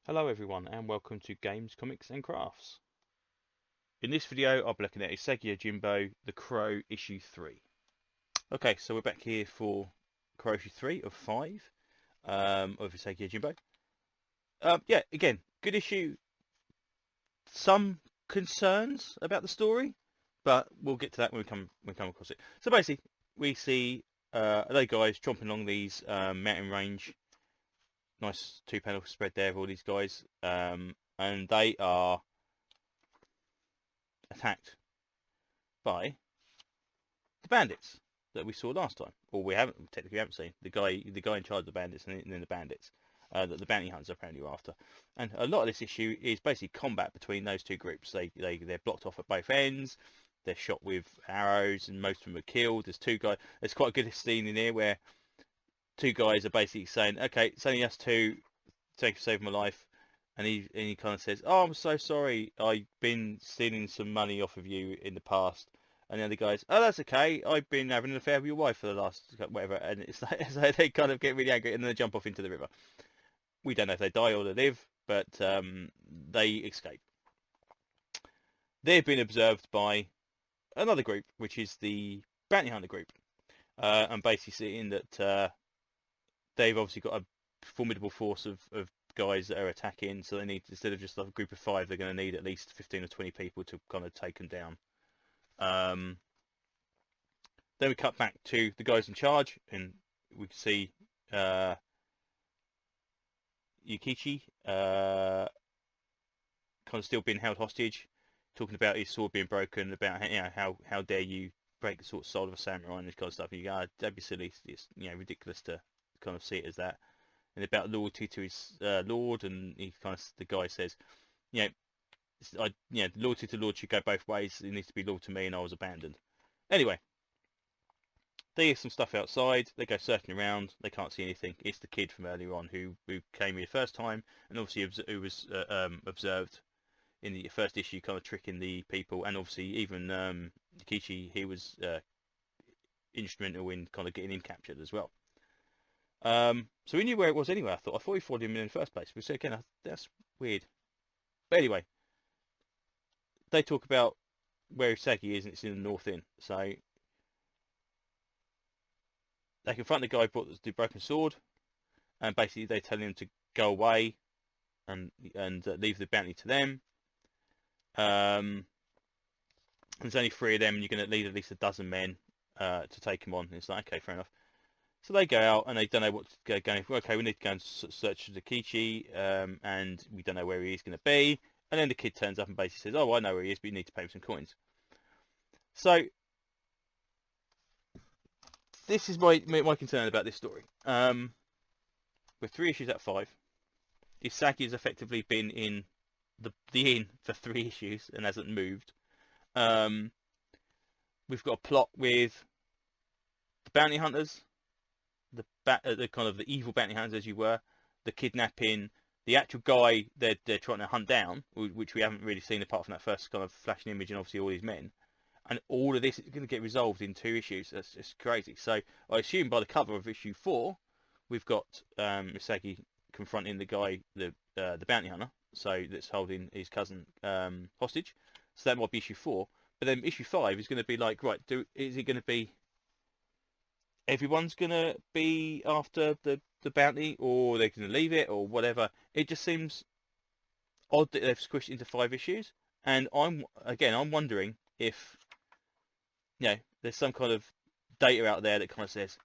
Hello everyone and welcome to Games, Comics and Crafts. In this video I'll be looking at Usagi Yojimbo, The Crow issue 3. Okay, so we're back here for Crow issue 3 of 5 of Usagi Yojimbo. Yeah, again, good issue. Some concerns about the story, but we'll get to that when we come across it. So basically we see those guys tromping along these mountain range. Nice two-panel spread there of all these guys. And they are attacked by the bandits that we saw last time, or we haven't seen the guy in charge of the bandits, and then the bandits that the bounty hunters apparently were after. And a lot of this issue is basically combat between those two groups. They're blocked off at both ends. They're shot with arrows, and most of them are killed. There's two guys. There's quite a good scene in here where two guys are basically saying, "Okay, it's only us two. Thank you for saving my life." And he kind of says, "Oh, I'm so sorry. I've been stealing some money off of you in the past." And the other guy's, "Oh, that's okay. I've been having an affair with your wife for the last whatever." And it's like, so they kind of get really angry and then they jump off into the river. We don't know if they die or they live, but they escape. They've been observed by another group, which is the bounty hunter group, and basically seeing that they've obviously got a formidable force of guys that are attacking, so they need, instead of just like a group of 5, they're going to need at least 15 or 20 people to kind of take them down. Then we cut back to the guys in charge, and we can see Yukichi kind of still being held hostage, talking about his sword being broken, about how dare you break the sort of soul of a samurai and this kind of stuff. And you go, oh, don't be silly, it's ridiculous to kind of see it as that. And about loyalty to his lord, and the guy says, loyalty to lord should go both ways. He needs to be loyal to me, and I was abandoned. Anyway, they hear some stuff outside. They go searching around. They can't see anything. It's the kid from earlier on who came here the first time, and obviously who was observed in the first issue, kind of tricking the people. And obviously even Kichi, he was instrumental in kind of getting him captured as well. So we knew where it was anyway. I thought we followed him in the first place. We said again, that's weird. But anyway, they talk about where Usagi is, and it's in the north inn. So they confront the guy who brought the broken sword, and basically they tell him to go away and leave the bounty to them. There's only 3 of them, and you're going to need at least a dozen men to take him on. And it's like, okay, fair enough. So they go out, and they don't know what to go for. Okay, we need to go and search for Kichi, and we don't know where he is going to be. And then the kid turns up and basically says, "Oh, I know where he is, but you need to pay him some coins." So this is my concern about this story. With 3 issues out of 5, Usagi has effectively been in the inn for 3 issues and hasn't moved. We've got a plot with the bounty hunters, the kind of the evil bounty hunters, as you were, the kidnapping, the actual guy they're trying to hunt down, which we haven't really seen apart from that first kind of flashing image, and obviously all these men. And all of this is going to get resolved in 2 issues. That's just crazy. So I assume by the cover of issue 4, we've got Usagi confronting the guy, the bounty hunter, so that's holding his cousin hostage. So that might be issue 4. But then issue 5 is going to be like, right, is it going to be everyone's going to be after the bounty, or they're going to leave it, or whatever? It just seems odd that they've squished it into 5 issues. And I'm wondering if there's some kind of data out there that kind of says,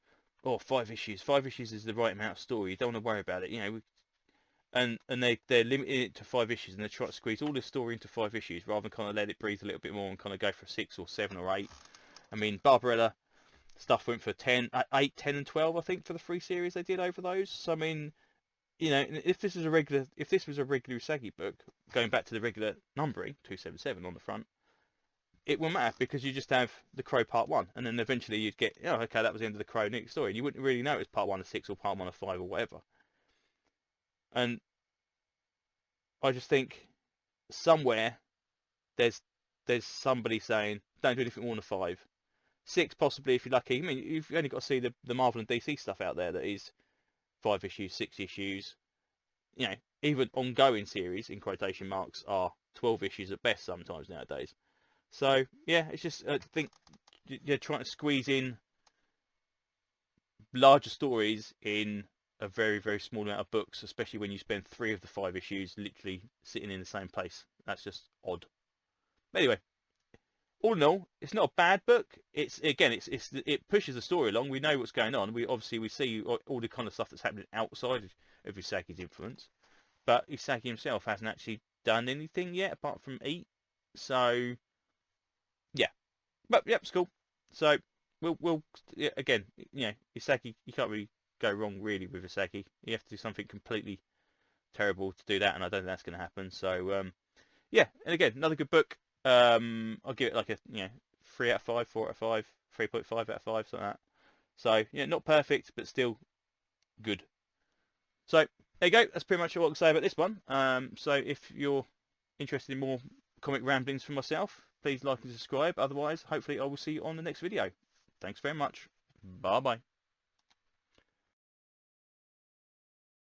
"Oh, 5 issues. 5 issues is the right amount of story. You don't want to worry about it." And they're limiting it to 5 issues, and they're trying to squeeze all this story into 5 issues rather than kind of let it breathe a little bit more and kind of go for 6 or 7 or 8. I mean, Barbarella stuff went for 10, 8, 10, and 12, I think, for the 3 series they did over those. So I mean, if this was a regular Usagi book, going back to the regular numbering, 277 on the front, it wouldn't matter, because you just have the Crow part 1, and then eventually you'd get, okay, that was the end of the Crow next story, and you wouldn't really know it was part 1 of 6 or part 1 of 5 or whatever. And I just think somewhere there's somebody saying, don't do anything more than 5. 6 possibly if you're lucky. I mean, you've only got to see the Marvel and DC stuff out there that is 5 issues, 6 issues. you know, even ongoing series in quotation marks are 12 issues at best sometimes nowadays. So yeah, it's just I think you're trying to squeeze in larger stories in a very, very small amount of books, especially when you spend 3 of the 5 issues literally sitting in the same place. That's just odd. But anyway, all in all, it's not a bad book. It's again, it pushes the story along. We know what's going on. We see all the kind of stuff that's happening outside of Usagi's influence, but Usagi himself hasn't actually done anything yet apart from eat. So yeah, but yep, it's cool. So we'll yeah, again, Usagi, you can't really go wrong really with Usagi. You have to do something completely terrible to do that, and I don't think that's going to happen. So yeah, and again, another good book. I'll give it like a 3 out of 5, 4 out of 5, 3.5 out of 5, something like that. So not perfect, but still good. So there you go. That's pretty much all I can say about this one. So if you're interested in more comic ramblings from myself, please like and subscribe. Otherwise, hopefully I will see you on the next video. Thanks very much. Bye bye.